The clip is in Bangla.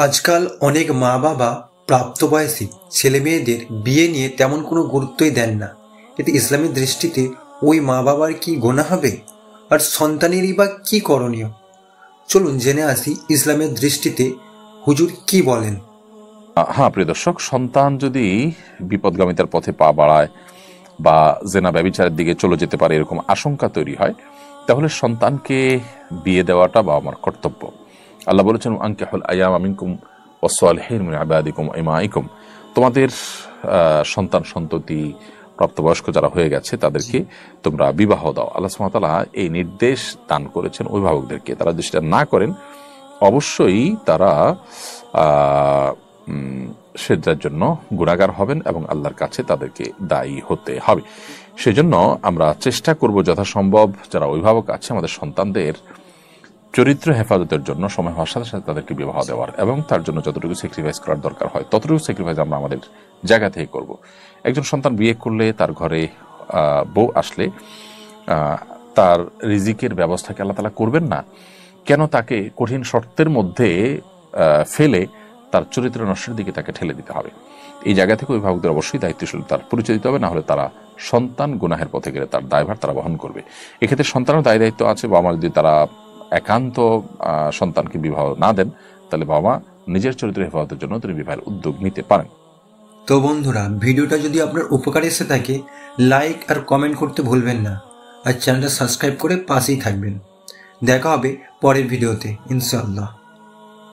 আজকাল অনেক মা বাবা প্রাপ্তবয়স্ক ছেলে মেয়েদের বিয়ে নিয়ে তেমন কোনো গুরুত্বই দেন না। এতে ইসলামের দৃষ্টিতে ওই মা বাবার কি গুনাহ হবে, আর সন্তানেরই বা কি করণীয়? চলুন জেনে আসি ইসলামের দৃষ্টিতে হুজুর কি বলেন। হ্যাঁ, প্রিয় দর্শক, সন্তান যদি বিপদগামিতার পথে পা বাড়ায় বা জেনা ব্যভিচারের দিকে চলে যেতে পারে এরকম আশঙ্কা তৈরি হয়, তাহলে সন্তানকে বিয়ে দেওয়াটা বাবা মার কর্তব্য। আল্লাহ বলেছেন, আনকিহুল আয়ামা মিনকুম ওয়াসসালিহিন মিন ইবাদিকুম ওয়া ইমাইকুম, তোমাদের সন্তান সন্ততি প্রাপ্তবয়স্ক যারা হয়ে গেছে তাদেরকে তোমরা বিবাহ দাও। আল্লাহ সুবহানাহু ওয়া তাআলা এই নির্দেশ দান করেছেন অভিভাবকদেরকে। তারা যদি সেটা না করেন, অবশ্যই তারা সেটার জন্য গুনাহগার হবেন এবং আল্লাহর কাছে তাদেরকে দায়ী হতে হবে। সেজন্য আমরা চেষ্টা করব যথাসম্ভব যারা অভিভাবক আছে আমাদের সন্তানদের চরিত্র হেফাজতের জন্য সময় হওয়ার সাথে সাথে তাদেরকে বিবাহ দেওয়ার, এবং তার জন্য যতটুকু স্যাক্রিফাইস করার দরকার হয় ততটুকু স্যাক্রিফাইস আমরা আমাদের জায়গা থেকে করব। একজন সন্তান বিয়ে করলে, তার ঘরে বউ আসলে তার রিজিকের ব্যবস্থাকে আল্লাহ তাআলা করবেন না? কেন তাকে কঠিন শর্তের মধ্যে ফেলে তার চরিত্র নষ্টের দিকে তাকে ঠেলে দিতে হবে? এই জায়গা থেকে অভিভাবকদের অবশ্যই দায়িত্বশীলতার পরিচয় দিতে হবে, না হলে তারা সন্তান গুনাহের পথে গেলে তার দায়ভার তারা বহন করবে। এক্ষেত্রে সন্তানের দায়িত্ব আছে। বাবা মা যদি তারা একান্ত সন্তানকে বিবাহ না দেন, তাহলে বাবা মা নিজের চরিত্র হেফাজতের জন্য তিনি বিবাহের উদ্যোগ নিতে পারেন। তো বন্ধুরা, ভিডিওটা যদি আপনার উপকারে এসে থাকে, লাইক আর কমেন্ট করতে ভুলবেন না, আর চ্যানেলটা সাবস্ক্রাইব করে পাশেই থাকবেন। দেখা হবে পরের ভিডিওতে ইনশাআল্লাহ।